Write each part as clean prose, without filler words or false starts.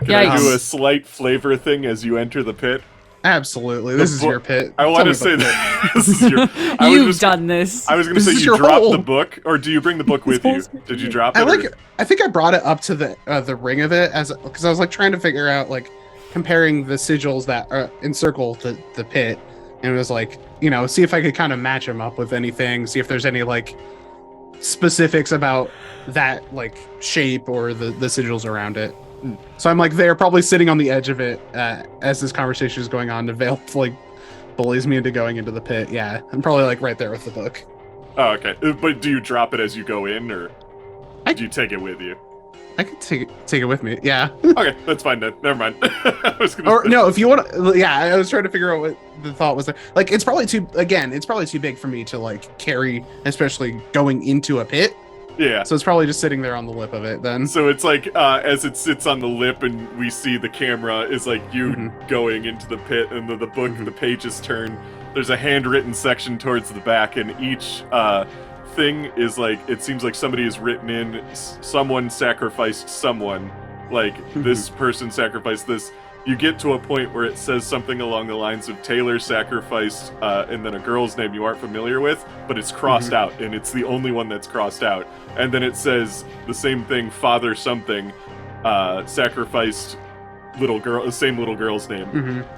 Can I do a slight flavor thing as you enter the pit? Absolutely. This is your pit. I want to say that this is your... You've done this. I was going to say you dropped the book, or do you bring the book with you? Did you drop it? I think I brought it up to the ring of it because I was like trying to figure out like comparing the sigils that encircle the pit, and it was like, you know, see if I could kind of match them up with anything, see if there's any like specifics about that like shape or the sigils around it. So I'm like there, probably sitting on the edge of it as this conversation is going on. The veil like bullies me into going into the pit. Yeah, I'm probably like right there with the book. Oh, okay. But do you drop it as you go in, or do you take it with you? I could take it with me. Yeah. Okay, that's fine then. Never mind. No, if you want to. Yeah, I was trying to figure out what the thought was. Like, it's probably too big for me to like carry, especially going into a pit. Yeah. So it's probably just sitting there on the lip of it then. So it's like as it sits on the lip and we see the camera is like you going into the pit, and the book, the pages turn. There's a handwritten section towards the back, and each thing is like, it seems like somebody has written in, someone sacrificed someone. Like, this person sacrificed this. You get to a point where it says something along the lines of Taylor sacrificed, and then a girl's name you aren't familiar with, but it's crossed out, and it's the only one that's crossed out. And then it says the same thing, Father something, sacrificed little girl, the same little girl's name,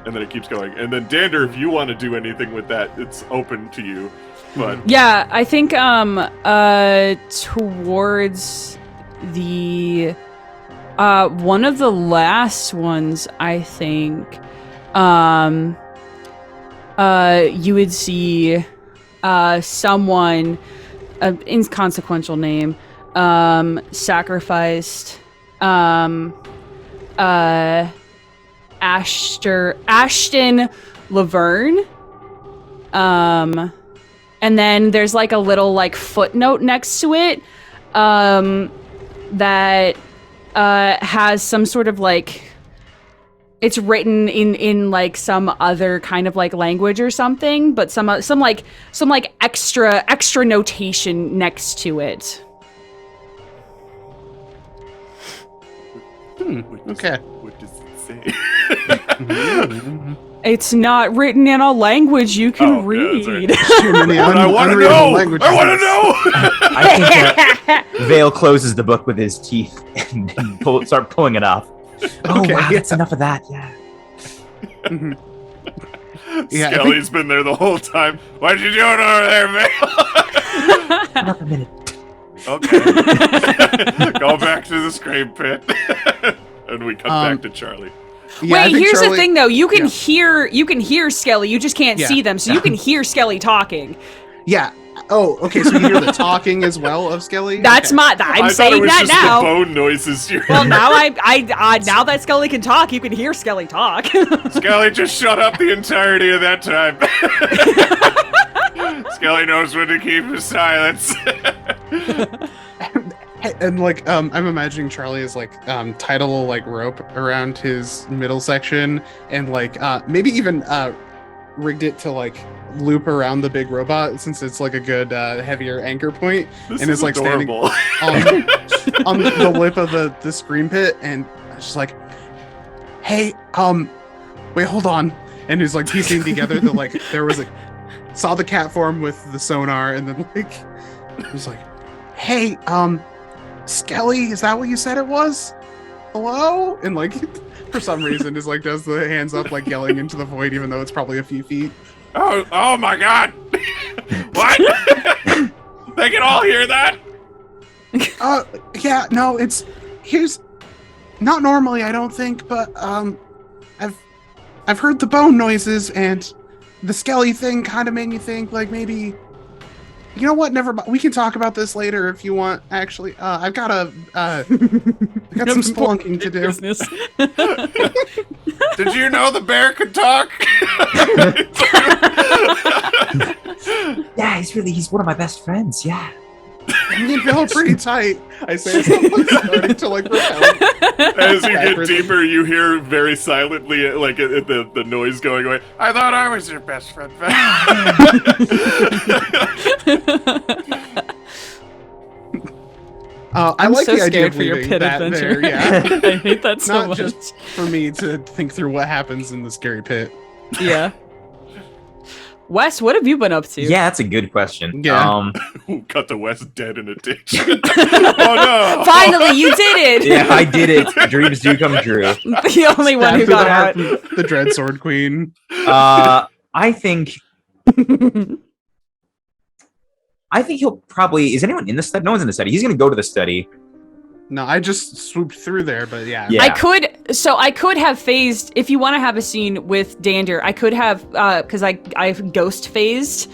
and then it keeps going. And then Dander, if you want to do anything with that, it's open to you. But yeah, I think towards the one of the last ones, I think, you would see someone, inconsequential name, sacrificed Ashton Laverne. And then there's like a little like footnote next to it that has some sort of like, it's written in like some other kind of like language or something, but some extra notation next to it. Okay. What does it say? It's not written in a language you can read. Yeah, I want to know! I want to know! I think Vale closes the book with his teeth and start pulling it off. Oh, okay, wow, that's enough of that, yeah. Yeah, Skelly's been there the whole time. What you doing over there, Vale? Another minute. Okay. Go back to the scrape pit. And we come back to Charlie. Yeah, wait, here's the thing though. You can hear Skelly, you just can't see them, so you can hear Skelly talking. Yeah. Oh, okay, so you hear the talking as well of Skelly? That's okay. I'm saying that just now. The bone noises you well, now now that Skelly can talk, you can hear Skelly talk. Skelly just shut up the entirety of that time. Skelly knows when to keep his silence. And like I'm imagining Charlie is like tied a little like rope around his middle section, and like maybe even rigged it to like loop around the big robot, since it's like a good heavier anchor point. This and it's like adorable. Standing on the lip of the screen pit, and it's just like, hey, wait, hold on. And he's like piecing together the like, there was saw the cat form with the sonar, and then like he was like, hey, Skelly, is that what you said it was? Hello? And like for some reason is like does the hands up like yelling into the void, even though it's probably a few feet. Oh my god. What? They can all hear that? Yeah, no, here's not normally, I don't think, but I've heard the bone noises, and the Skelly thing kind of made me think like maybe, you know what? Never mind. We can talk about this later if you want. Actually, I've got some spelunking to do. Did you know the bear could talk? Yeah, he's one of my best friends. Yeah. You feel pretty tight. I say as I'm starting to like repel. As you get deeper, you hear very silently, like the noise going away. I thought I was your best friend. I I'm like so the idea scared of for your leaving pit that adventure. there. Yeah, I hate that so not much. just for me to think through what happens in the scary pit. Yeah. Wes, what have you been up to? Yeah, that's a good question. Yeah. Cut to Wes dead in a ditch. Oh no! Finally, you did it! Yeah, I did it. Dreams do come true. The only one Stabbed who through got the out. heart from the Dread Sword Queen. I think he'll probably. Is anyone in the study? No one's in the study. He's gonna go to the study. No, I just swooped through there, but yeah. Yeah. I could have phased, if you want to have a scene with Dander, I could have, because I've ghost phased.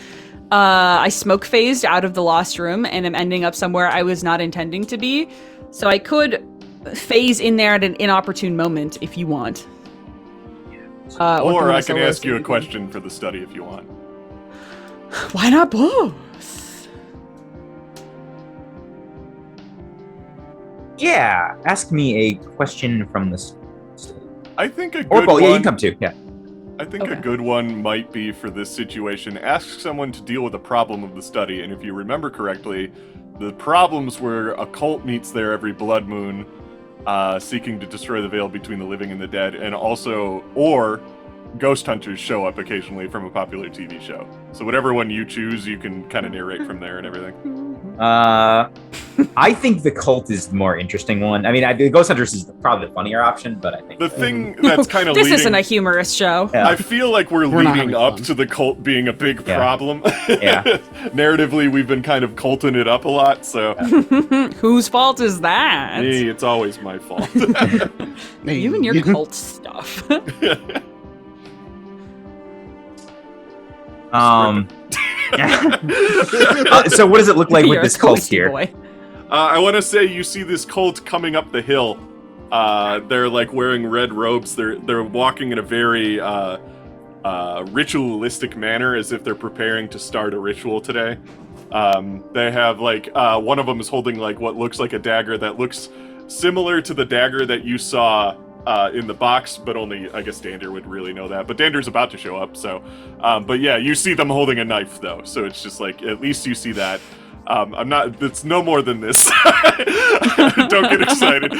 I smoke phased out of the lost room and am ending up somewhere I was not intending to be. So I could phase in there at an inopportune moment if you want. Or I can ask you a question for the study if you want. Why not both? Yeah. Ask me a question from this. I think a Or good both. Yeah, you one. can come too. Yeah. I think Okay. a good one might be for this situation. Ask someone to deal with a problem of the study, and if you remember correctly, the problems were a cult meets there every blood moon, seeking to destroy the veil between the living and the dead, and also, or ghost hunters show up occasionally from a popular TV show. So whatever one you choose, you can kind of narrate from there and everything. I think the cult is the more interesting one. I mean, the Ghost Hunters is probably the funnier option, but I think The thing that's kind of This leading... isn't a humorous show. Yeah. I feel like we're We're not leading having up fun. to the cult being a big Yeah. problem. Yeah. Narratively, we've been kind of culting it up a lot, so... Whose fault is that? Me, it's always my fault. Hey, You and your cult stuff. So what does it look like with You're this a cult ghosty here? boy. I want to say you see this cult coming up the hill. They're like wearing red robes. They're walking in a very ritualistic manner, as if they're preparing to start a ritual today. They have like one of them is holding like what looks like a dagger that looks similar to the dagger that you saw in the box, but only I guess Dander would really know that. But Dander's about to show up, so. But yeah, you see them holding a knife though, so it's just like at least you see that. I'm not. It's no more than this. Don't get excited.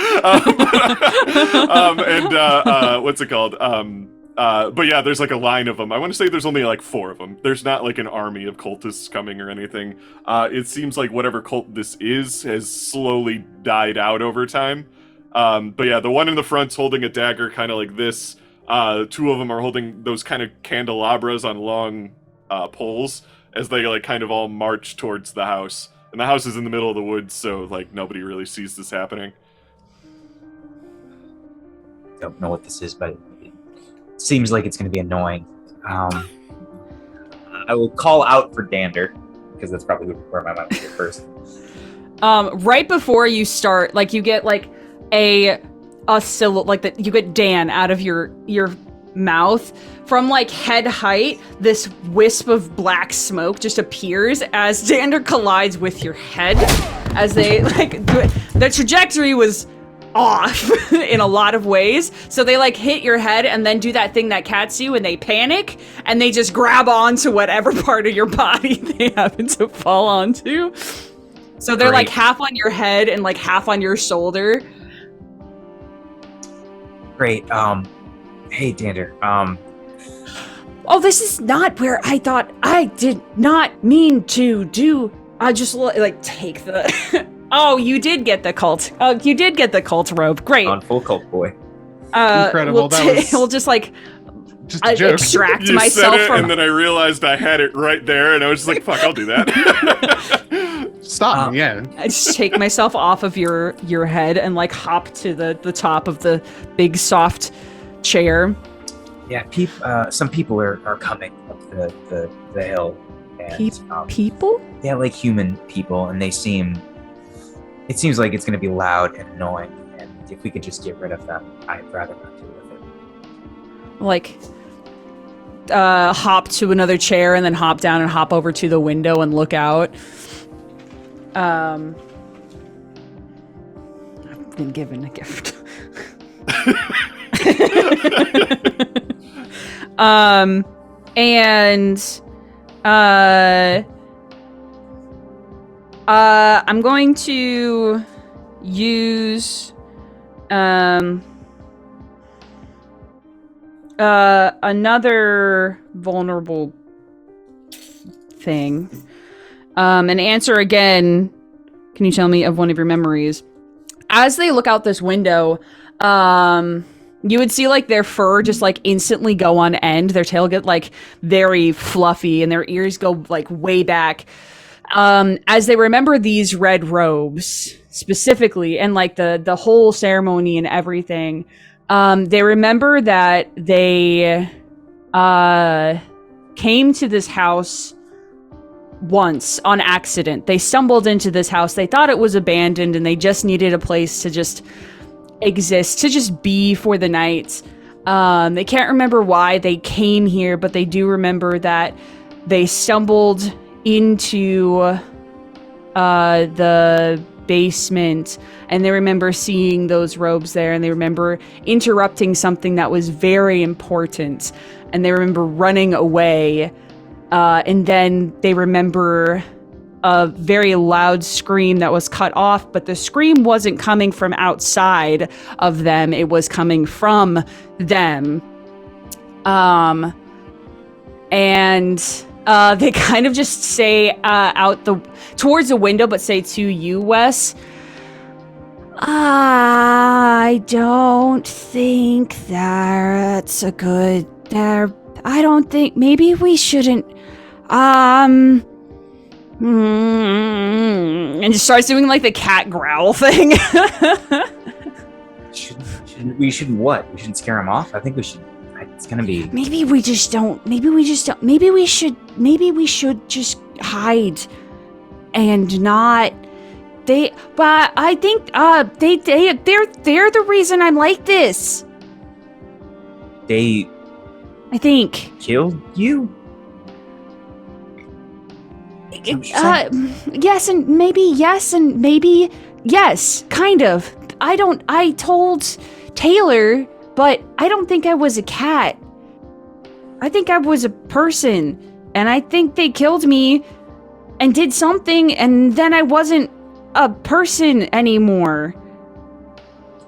What's it called? But yeah, there's like a line of them. I want to say there's only like 4 of them. There's not like an army of cultists coming or anything. It seems like whatever cult this is has slowly died out over time. But yeah, the one in the front's holding a dagger, kind of like this. 2 of them are holding those kind of candelabras on long poles, as they like kind of all march towards the house. And the house is in the middle of the woods, so like nobody really sees this happening. Don't know what this is, but it seems like it's going to be annoying. I will call out for Dander, because that's probably where my mind will go first. Right before you start, like you get like a silhouette, like that you get Dan out of your mouth. From like head height, this wisp of black smoke just appears as Dander collides with your head. As they like, the trajectory was off in a lot of ways. So they like hit your head and then do that thing that cats do and they panic and they just grab onto whatever part of your body they happen to fall onto. So they're like Great. half on your head and like half on your shoulder. Great. Hey, Dander. Oh, this is not where I thought. I did not mean to do. I just like take the. Oh, you did get the cult. Oh, you did get the cult robe. Great. On full cult boy. Incredible. We'll just like Just a joke. extract You myself said it, from. and then I realized I had it right there, and I was just like, fuck, I'll do that. Stop me, yeah. I just take myself off of your head and like hop to the top of the big soft chair. Yeah, some people are coming up the hill. And, People? yeah, like human people, and it seems like it's going to be loud and annoying, and if we could just get rid of them, I'd rather not deal with it. Like hop to another chair and then hop down and hop over to the window and look out. I've been given a gift. I'm going to use another vulnerable thing. And answer again. Can you tell me of one of your memories? As they look out this window, you would see like their fur just like instantly go on end. Their tail get like very fluffy and their ears go like way back. As they remember these red robes specifically and like the whole ceremony and everything, they remember that they came to this house once on accident. They stumbled into this house. They thought it was abandoned and they just needed a place to just exist, to just be for the night. They can't remember why they came here, but they do remember that they stumbled into the basement and they remember seeing those robes there and they remember interrupting something that was very important and they remember running away. And then they remember a very loud scream that was cut off, but the scream wasn't coming from outside of them. It was coming from them. And they kind of just say towards the window, but say to you, Wes, I don't think that's a good... I don't think... Maybe we shouldn't... and just starts doing like the cat growl thing. We shouldn't what? We shouldn't scare him off? I think we should... It's gonna be... Maybe we should just hide and not... But I think, they're the reason I'm like this. They... I think. Killed you? Yes and maybe yes, kind of. I told Taylor, but I don't think I was a cat. I think I was a person, and I think they killed me and did something, and then I wasn't a person anymore.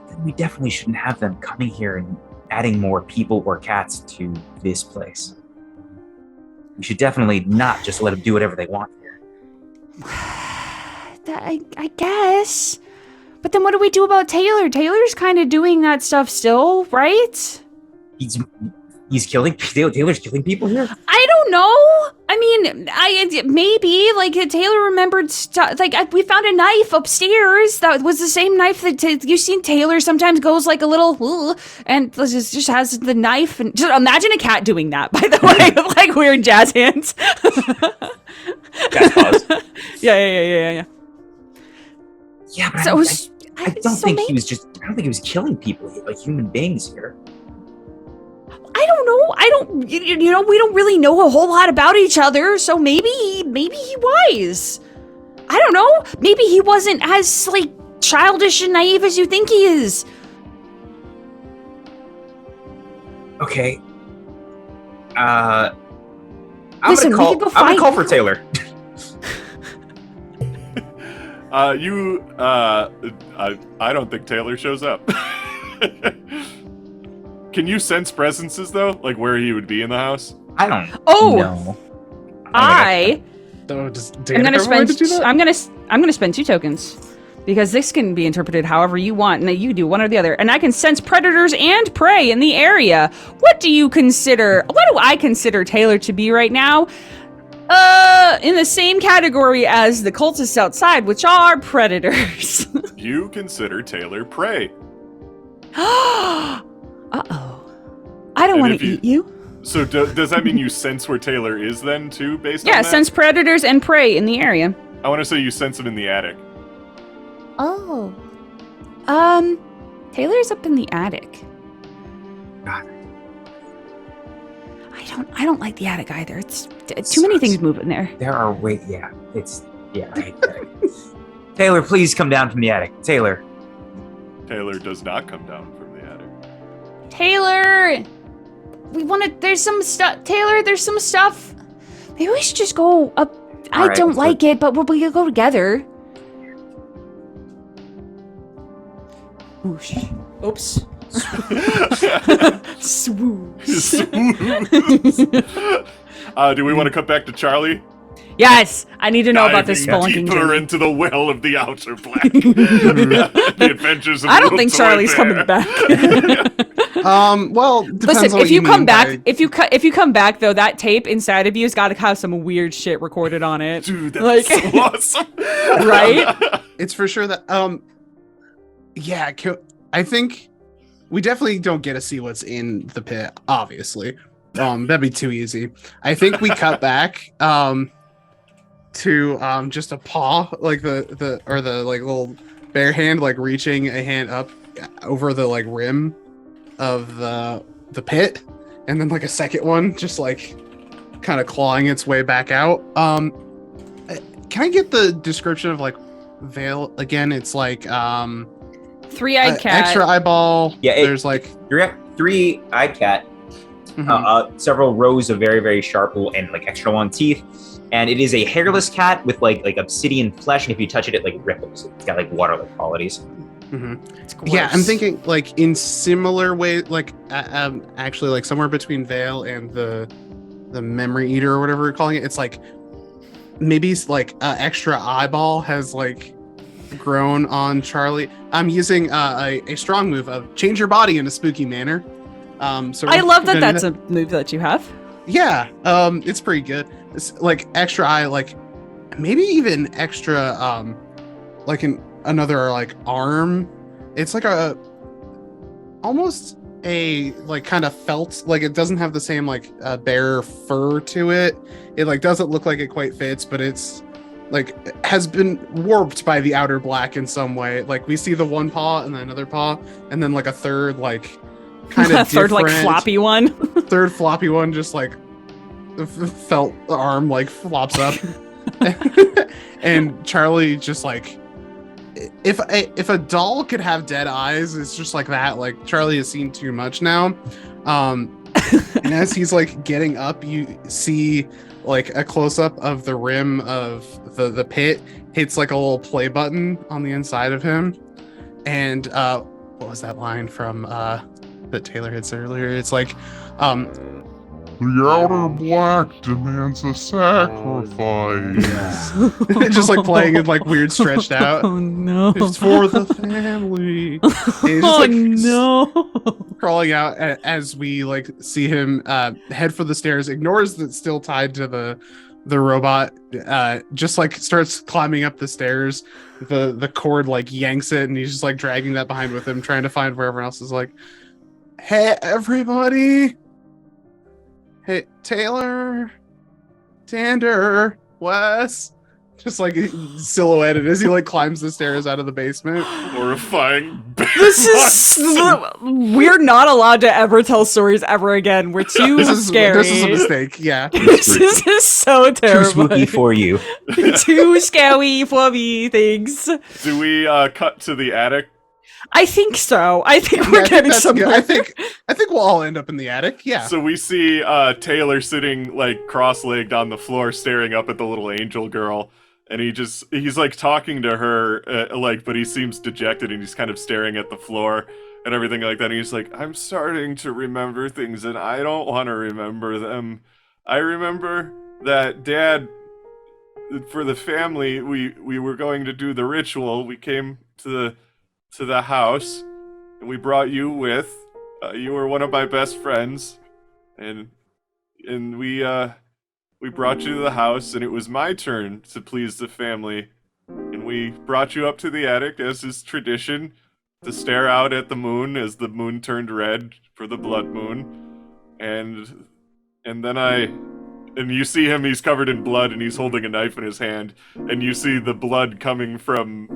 Then we definitely shouldn't have them coming here and adding more people or cats to this place. We should definitely not just let them do whatever they want here. I guess. But then what do we do about Taylor? Taylor's kind of doing that stuff still, right? Taylor's killing people here? I don't know. I mean, maybe like Taylor remembered stuff. Like we found a knife upstairs that was the same knife that you've seen Taylor sometimes goes like a little and just has the knife. And just imagine a cat doing that. By the way, with like weird jazz hands. Jazz paws. Yeah. Yeah, but I don't think he was killing people like human beings here. I don't know. We don't really know a whole lot about each other, so maybe he was. I don't know. Maybe he wasn't as, like, childish and naive as you think he is. Okay. I'm gonna call for Taylor. I don't think Taylor shows up. Can you sense presences though? Like where he would be in the house? I don't know. I'm gonna spend 2 tokens. Because this can be interpreted however you want, and that you do one or the other. And I can sense predators and prey in the area. What do I consider Taylor to be right now? In the same category as the cultists outside, which are predators. You consider Taylor prey. Uh-oh. I don't want to eat you. So does that mean you sense where Taylor is then, too, based on that? Yeah, sense predators and prey in the area. I want to say you sense him in the attic. Oh. Taylor's up in the attic. God. I don't like the attic either. It's too many things moving there. There are I hate that. Taylor, please come down from the attic. Taylor Does not come down from the attic. Taylor! There's some stuff. Taylor, there's some stuff. Maybe we should just go up. I don't like it, but we'll go together. Swoosh. Oops. Swoosh. Do we want to cut back to Charlie? Yes, I need to know about this Diving spelunking deeper journey. into the well of the outer black. The adventures of I don't little think toy Charlie's bear. coming back. Well, depends Listen, on what if you come mean back, by- if you come back though, that tape inside of you's got to have some weird shit recorded on it. Dude, that's Like- so awesome. Right? it's for sure that yeah, I think we definitely don't get to see what's in the pit, obviously. That'd be too easy. I think we cut back to just a paw, like the like little bare hand, like reaching a hand up over the like rim of the pit, and then like a second one just like kind of clawing its way back out. Can I get the description of like Vale again? It's like Three-eyed cat. extra eyeball. Yeah, there's like You're at 3-eyed cat, several rows of very, very sharp and like extra long teeth, and it is a hairless cat with like obsidian flesh, and if you touch it, it like ripples. It's got like water-like qualities. It's gross. yeah, I'm thinking like in similar way, like actually like somewhere between Vale and the memory eater or whatever we're calling it. It's like maybe like extra eyeball has like grown on Charlie. I'm using a strong move of change your body in a spooky manner. So I love that we're gonna that's do a move that you have. yeah. It's pretty good. It's like extra eye, like maybe even extra like another like arm. It's like a almost a like kind of felt, like it doesn't have the same like bare fur to it. It like doesn't look like it quite fits, but it's like has been warped by the outer black in some way. Like we see the one paw and then another paw and then like a third like kind of Third like floppy one. third floppy one, just like the felt arm like flops up. And Charlie just like, if a doll could have dead eyes, it's just like that. Like Charlie has seen too much now. And as he's like getting up, you see like a close up of the rim of the pit hits like a little play button on the inside of him. And what was that line from that Taylor hits earlier? It's like The outer black demands a sacrifice. just like playing it like weird stretched out. Oh no. It's for the family. And he's just, Oh like, no. crawling out as we like see him head for the stairs, ignores that still tied to the robot, just like starts climbing up the stairs. The cord like yanks it, and he's just like dragging that behind with him, trying to find where everyone else is. Like, hey everybody, hey Taylor, Tander, Wes, just like silhouetted as he like climbs the stairs out of the basement. Horrifying. This is we're not allowed to ever tell stories ever again. We're too scary. This is a mistake. Yeah. This is so Too terrible. spooky for you. Too scary for me. Things. Do we cut to the attic? I think so. I think Yeah, we're I think getting that's somewhere. good. I think we'll all end up in the attic. Yeah. So we see Taylor sitting like cross-legged on the floor, staring up at the little angel girl, and he's like talking to her, but he seems dejected, and he's kind of staring at the floor and everything like that. And he's like, "I'm starting to remember things, and I don't want to remember them. I remember that Dad, for the family, we were going to do the ritual. We came to the house, and we brought you with. You were one of my best friends, and we brought you to the house, and it was my turn to please the family, and we brought you up to the attic, as is tradition, to stare out at the moon as the moon turned red for the blood moon, and then you see him, he's covered in blood, and he's holding a knife in his hand, and you see the blood coming from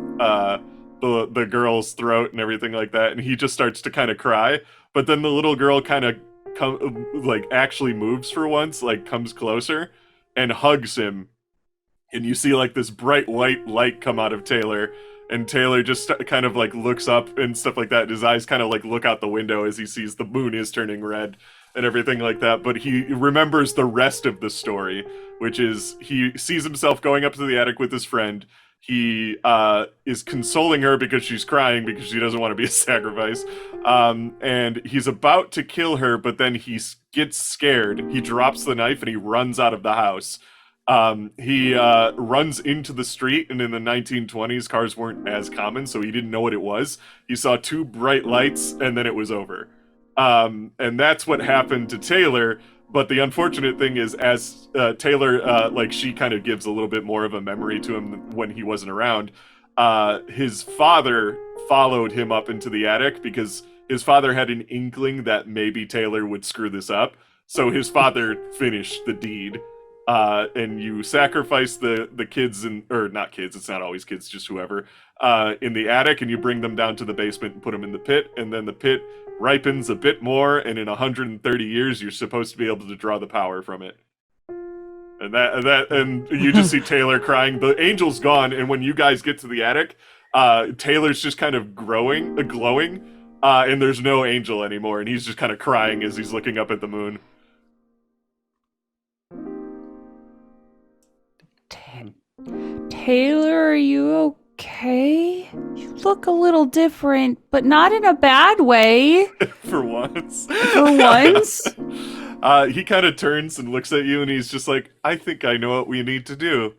the girl's throat and everything like that, and he just starts to kind of cry, but then the little girl kind of actually moves for once, like comes closer and hugs him, and you see like this bright white light come out of Taylor, and Taylor just kind of like looks up and stuff like that, and his eyes kind of like look out the window as he sees the moon is turning red and everything like that, but he remembers the rest of the story, which is he sees himself going up to the attic with his friend. He is consoling her because she's crying because she doesn't want to be a sacrifice. And he's about to kill her, but then he gets scared. He drops the knife and he runs out of the house. He runs into the street, and in the 1920s, cars weren't as common, so he didn't know what it was. He saw two bright lights, and then it was over. And that's what happened to Taylor. But the unfortunate thing is, as Taylor, she kind of gives a little bit more of a memory to him when he wasn't around. His father followed him up into the attic because his father had an inkling that maybe Taylor would screw this up. So his father finished the deed. And you sacrifice the kids, or not kids, it's not always kids, just whoever, in the attic, and you bring them down to the basement and put them in the pit, and then the pit ripens a bit more, and in 130 years, you're supposed to be able to draw the power from it. And you just see Taylor crying. The angel's gone, and when you guys get to the attic, Taylor's just kind of glowing, and there's no angel anymore, and he's just kind of crying as he's looking up at the moon. Taylor, are you okay? You look a little different, but not in a bad way. For once. For once? He kind of turns and looks at you, and he's just like, I think I know what we need to do.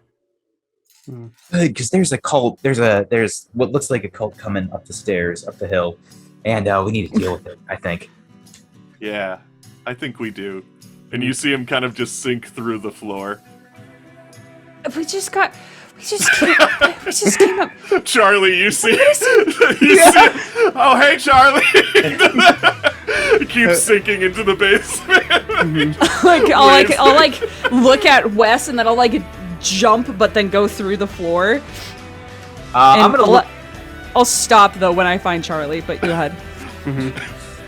Because there's a cult. There's what looks like a cult coming up the stairs, up the hill, and we need to deal with it, I think. Yeah, I think we do. And you see him kind of just sink through the floor. We just came up. Charlie, you see? Oh, hey, Charlie! He keeps sinking into the basement. I'll look at Wes, and then I'll jump, but then go through the floor. I'll stop though when I find Charlie. But go ahead.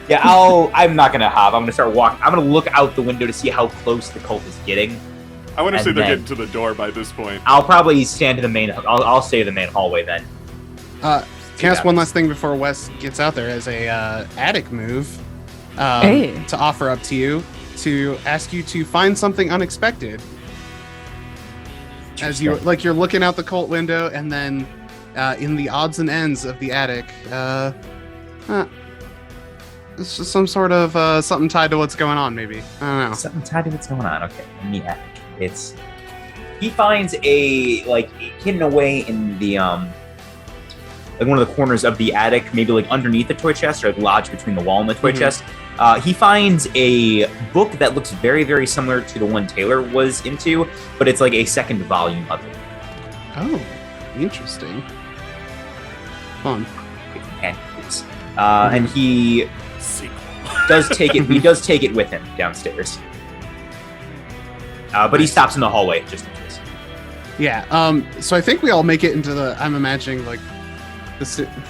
Yeah, I'm not gonna hop. I'm gonna start walking. I'm gonna look out the window to see how close the cult is getting. I want to say they're getting to the door by this point. I'll probably stand in the main. I'll stay in the main hallway then. Can I ask one last thing before Wes gets out there as a attic move to offer up to you to ask you to find something unexpected. As you're looking out the cult window, and then in the odds and ends of the attic, it's just some sort of something tied to what's going on. Maybe I don't know. Something tied to what's going on. Okay, in the attic. He finds a hidden away in the one of the corners of the attic, maybe underneath the toy chest or lodged between the wall and the toy chest. He finds a book that looks very, very similar to the one Taylor was into, but it's like a second volume of it. Oh, interesting. Fun. And he does take it. He does take it with him downstairs. But he stops in the hallway just in case. Yeah. So I think we all make it into the. I'm imagining the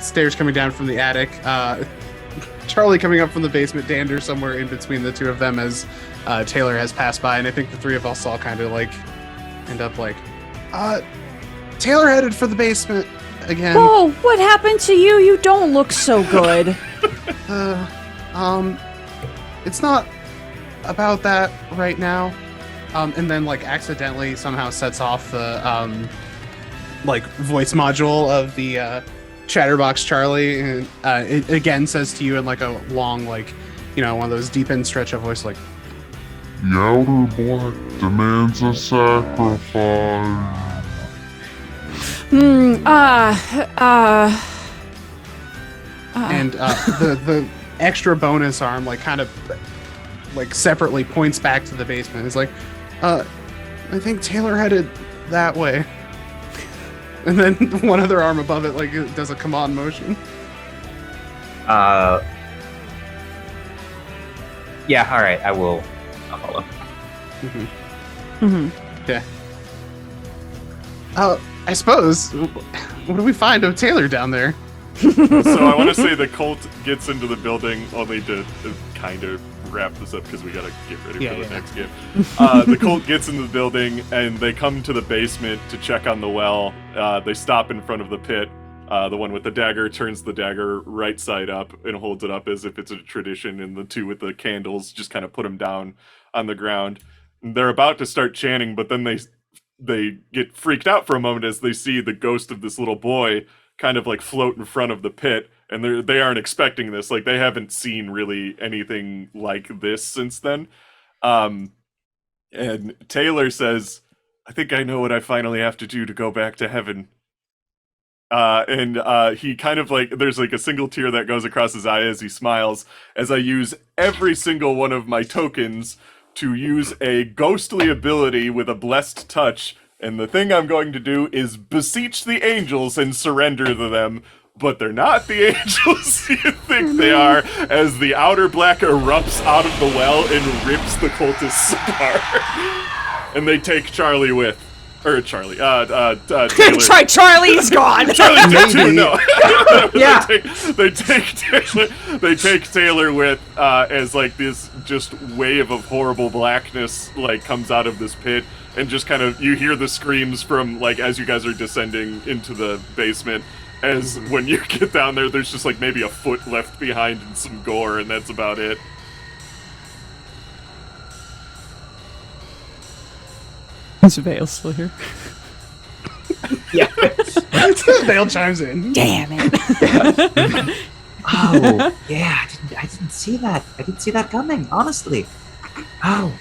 stairs coming down from the attic. Charlie coming up from the basement. Dander somewhere in between the two of them as Taylor has passed by, and I think the three of us all kind of end up Taylor headed for the basement again. Oh, what happened to you? You don't look so good. It's not about that right now. And then accidentally somehow sets off the voice module of the Chatterbox Charlie, and it again says to you in a long one of those deep in stretch of voice The Outer Black demands a sacrifice. And the extra bonus arm separately points back to the basement. It's I think Taylor headed that way. And then one other arm above it it does a command motion. Yeah, alright, I'll follow. Yeah. I suppose, what do we find of Taylor down there? So I want to say the cult gets into the building, only to kind of wrap this up because we gotta get ready for the next game. The cult gets into the building and they come to the basement to check on the well. They stop in front of the pit. The one with the dagger turns the dagger right side up and holds it up as if it's a tradition, and the two with the candles just kind of put them down on the ground. They're about to start chanting, but then they they get freaked out for a moment as they see the ghost of this little boy kind of like float in front of the pit, and they aren't expecting this. Like, they haven't seen really anything like this since then. And Taylor says, "I think I know what I finally have to do to go back to heaven." And he kind of like, there's like a single tear that goes across his eye as he smiles, as I use every single one of my tokens to use a ghostly ability with a blessed touch. And the thing I'm going to do is beseech the angels and surrender to them. But they're not the angels you think they are, as the outer black erupts out of the well and rips the cultists apart. And they take Charlie with. Or Charlie, Taylor. Charlie's gone. Charlie did too, no. Yeah. They take Taylor with, as like this just wave of horrible blackness like comes out of this pit, and just kind of, you hear the screams from like as you guys are descending into the basement. As when you get down there, there's just like maybe a foot left behind and some gore, and that's about it. Is Vale still here? Yeah. Vale chimes in. Damn it. Oh, yeah, I didn't see that. I didn't see that coming, honestly. Oh,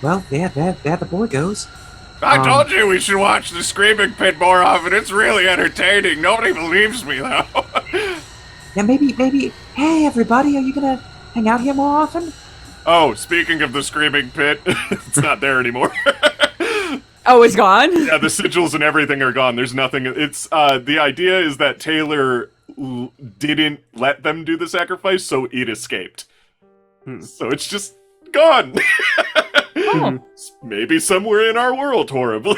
well, there the boy goes. I told you we should watch the Screaming Pit more often. It's really entertaining. Nobody believes me, though. Yeah, maybe, hey, everybody, are you gonna hang out here more often? Oh, speaking of the Screaming Pit, it's not there anymore. Oh, it's gone? Yeah, the sigils and everything are gone. There's nothing. It's, the idea is that Taylor didn't let them do the sacrifice, so it escaped. So it's just gone. Oh. Maybe somewhere in our world, horribly.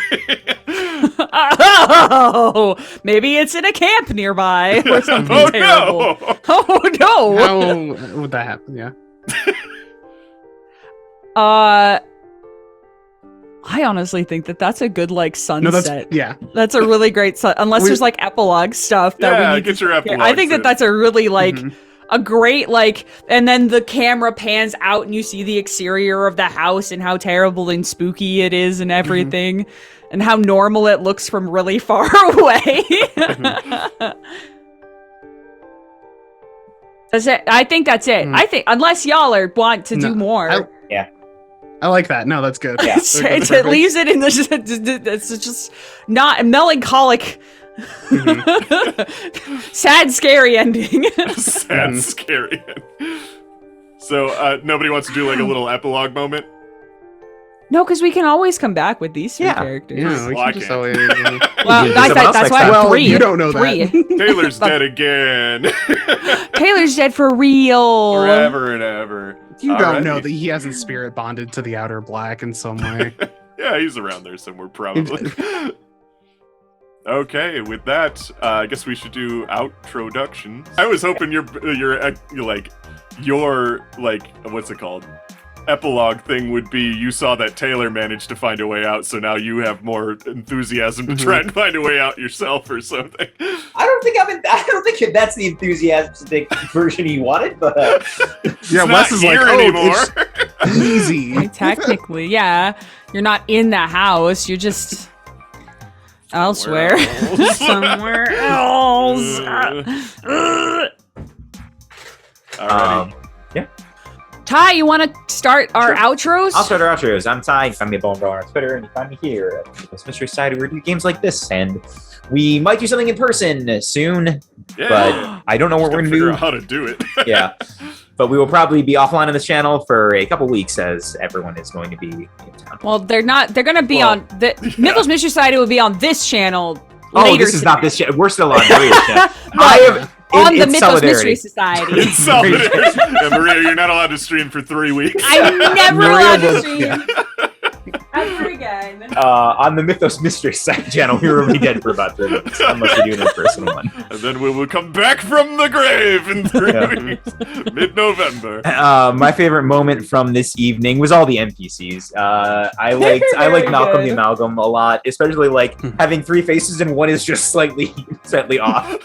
Oh, maybe it's in a camp nearby or something Oh, terrible. no! Oh no! How would that happen? Yeah. I honestly think that that's a good like sunset. No, that's yeah. That's a really great unless there's like epilogue stuff that we need get to your epilogue. I think that that's a really like Mhm. a great like, and then the camera pans out and you see the exterior of the house and how terrible and spooky it is and everything, and how normal it looks from really far away. That's it. I think that's it. I think unless y'all want to do more. I like that. No, that's good. Yeah. It leaves it in the it's just not melancholic. Sad, scary ending. Sad, scary. So, nobody wants to do like a little epilogue moment? No, because we can always come back with these two characters. Yeah, we Well, I can just can't. always. Well, do I something thought else that's next why time. Well, three. you don't know that. Three. Taylor's dead again. Taylor's dead for real. Forever and ever. You don't know Alrighty. that he hasn't spirit bonded to the outer black in some way. Yeah, he's around there somewhere, probably. Okay, with that, I guess we should do outroductions. I was hoping your what's it called? Epilogue thing would be you saw that Taylor managed to find a way out, so now you have more enthusiasm to try and find a way out yourself or something. I don't think that's the enthusiastic version he wanted, but Yeah, It's Wes not is like, here oh, anymore. it's easy. Like, technically, yeah. You're not in the house. You're just elsewhere. Somewhere else. Alrighty. Ty, you want to start our outros? I'll start our outros. I'm Ty. You can find me at Bone on Twitter, and you can find me here at Mythos Mystery Society, where we do games like this, and we might do something in person soon, Yeah. but I don't know what we're Gotta gonna figure do. out how to do it. Yeah, but we will probably be offline on this channel for a couple weeks, as everyone is going to be in town. Well, they're not. They're going to be Well, on the Mythos Mystery Society will be on this channel. Oh, later this is today. not this channel. We're still on Maria's channel. I have on the in Mythos solidarity. Mystery Society. It's solidarity. Yeah, Maria, you're not allowed to stream for 3 weeks. I'm never Maria allowed to will- stream yeah. ever again. On the Mythos Mystery Society channel, we will be dead for about 3 weeks, unless we do an in-person one. And then we will come back from the grave in 3 weeks. Mid-November. My favorite moment from this evening was all the NPCs. I liked Very Malcolm good. the Amalgam a lot, especially like having 3 faces and one is just slightly off.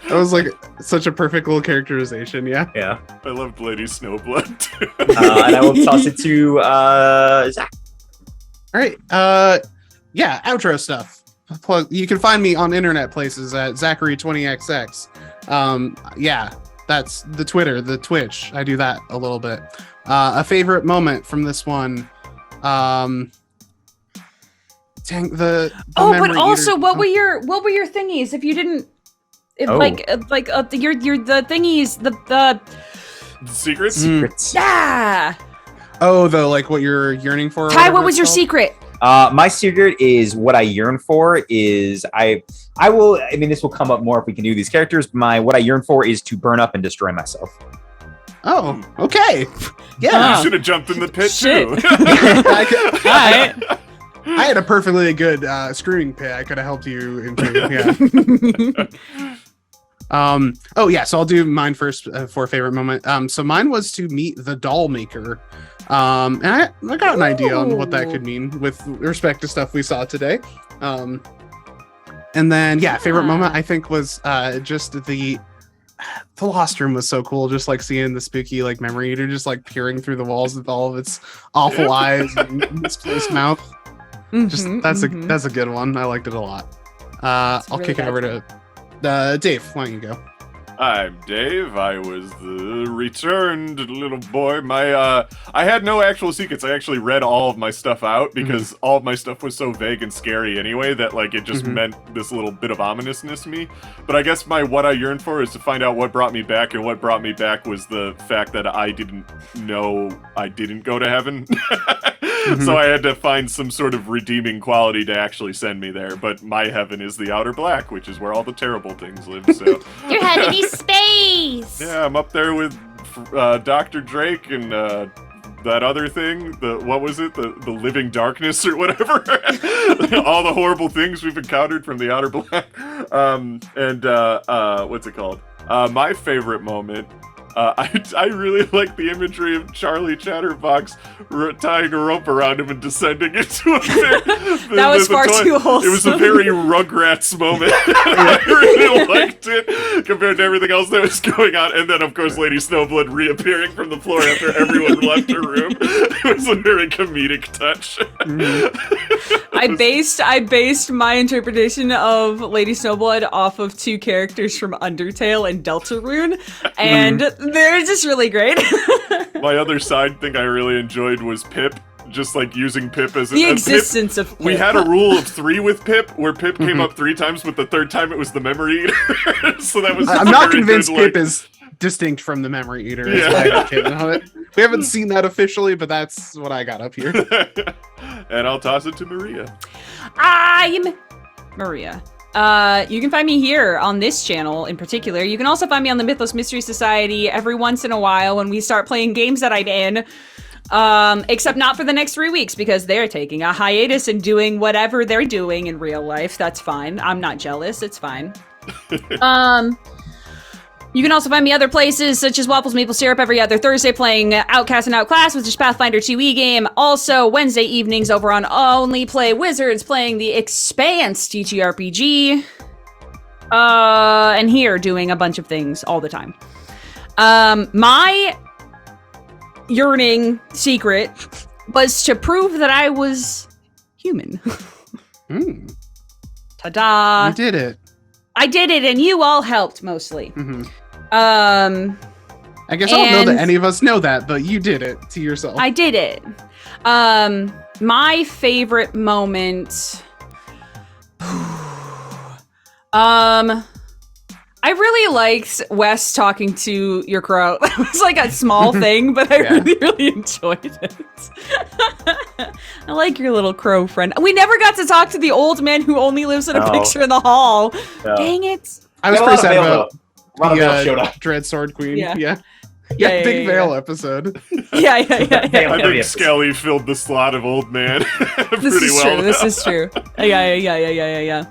That was like such a perfect little characterization. Yeah. Yeah, I loved Lady Snowblood too. and I will toss it to Zach. All right. Yeah, outro stuff. You can find me on internet places at Zachary20XX. Yeah, that's the Twitter, the Twitch. I do that a little bit. A favorite moment from this one. Dang, the Oh, memory but also, eater- what were your thingies? If you didn't, Oh. your the thingies, the Secrets? Secrets. yeah. Oh, the like what you're yearning for. or Ty, whatever what was it's your called? secret? My secret is what I yearn for is I mean this will come up more if we can do these characters. What I yearn for is to burn up and destroy myself. Oh, okay. Yeah. You should have jumped in the pit Shit. too. I had a perfectly good screwing pit I could have helped you into. Yeah. Oh yeah, so I'll do mine first for favorite moment. So mine was to meet the doll maker. And I got an idea on what that could mean with respect to stuff we saw today. And then yeah, favorite moment I think was just the Lost Room was so cool, just like seeing the spooky like memory eater just like peering through the walls with all of its awful eyes and misplaced mouth. Just that's a good one. I liked it a lot. I'll really kick it bad over to Dave. Why don't you go? I'm Dave. I was the returned little boy. I had no actual secrets. I actually read all of my stuff out because all of my stuff was so vague and scary anyway that like it just meant this little bit of ominousness to me. But I guess what I yearned for is to find out what brought me back, and what brought me back was the fact that I didn't know I didn't go to heaven. So I had to find some sort of redeeming quality to actually send me there. But my heaven is the outer black, which is where all the terrible things live. So Your heaven is space. yeah, I'm up there with Dr. Drake and that other thing. What was it? The living darkness or whatever. All the horrible things we've encountered from the outer black. What's it called? My favorite moment. I really like the imagery of Charlie Chatterbox tying a rope around him and descending into a pit. That was far too wholesome. It was a very Rugrats moment. I really liked it compared to everything else that was going on. And then, of course, Lady Snowblood reappearing from the floor after everyone left her room. It was a very comedic touch. I based my interpretation of Lady Snowblood off of two characters from Undertale and Deltarune, and they're just really great. My other side thing I really enjoyed was Pip. Just like using Pip as The a existence Pip. of Pip. We had a rule of 3 with Pip, where Pip came up 3 times, but the 3rd time it was the memory eater. So that was. I'm not very convinced good, Pip like- is distinct from the memory eater. Yeah. Is what I got of it. We haven't seen that officially, but that's what I got up here. And I'll toss it to Maria. I'm Maria. You can find me here on this channel in particular. You can also find me on the Mythos Mystery Society every once in a while when we start playing games that I'm in. Except not for the next 3 weeks because they're taking a hiatus and doing whatever they're doing in real life. That's fine. I'm not jealous. It's fine. You can also find me other places such as Waffles Maple Syrup every other Thursday playing Outcast and Outclass, which is Pathfinder 2e game. Also Wednesday evenings over on Only Play Wizards playing the Expanse TTRPG. And here doing a bunch of things all the time. My yearning secret was to prove that I was human. Ta-da! You did it. I did it, and you all helped mostly. I guess I don't know that and- any of us know that, but you did it to yourself. I did it. My favorite moment. I really liked Wes talking to your crow. It was like a small thing, but I really enjoyed it. I like your little crow friend. We never got to talk to the old man who only lives in a No. picture in the hall. No. Dang it. I was Yeah, a pretty lot sad of Veil, about though. A lot of Veil showed the up. Dread Sword Queen. Yeah. Yeah, big yeah. Veil episode. Yeah. I Yeah, think yes. Skelly filled the slot of old man pretty This is well. true. This is true. Yeah.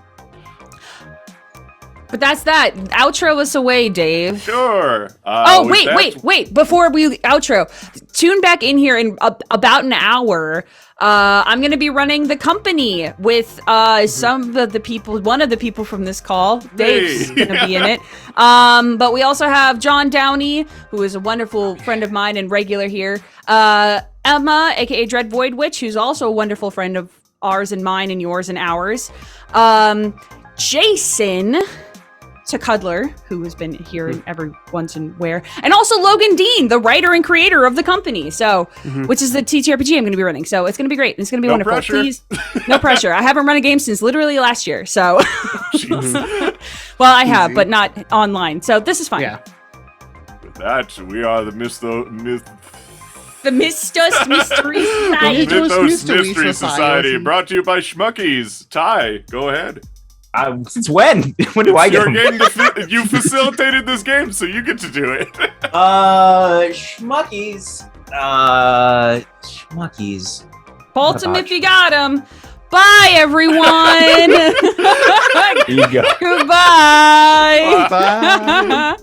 But that's that. Outro us away, Dave. Sure. Oh, with that- wait. Before we outro, tune back in here in about an hour. I'm going to be running the company with some of the people, one of the people from this call. Dave's Hey. going to be in it. But we also have John Downey, who is a wonderful friend of mine and regular here. Emma, aka Dread Void Witch, who's also a wonderful friend of ours and mine and yours and ours. Jason to Cuddler, who has been here every once and where, and also Logan Dean, the writer and creator of the company. So, which is the TTRPG I'm going to be running. So it's going to be great. It's going to be wonderful. Pressure. Please, no pressure. I haven't run a game since literally last year. So, well, I have, but not online. So this is fine. Yeah. With that, we are the The Mythos Mystery Society. Mythos Mythos Mystery Mystery Society, brought to you by Schmuckies. Ty, go ahead. Since when? When do I It's get your them? game you facilitated this game, so you get to do it. Schmuckies. Schmuckies. Bolt him if you got him. Bye, everyone. There you go. Goodbye. Bye.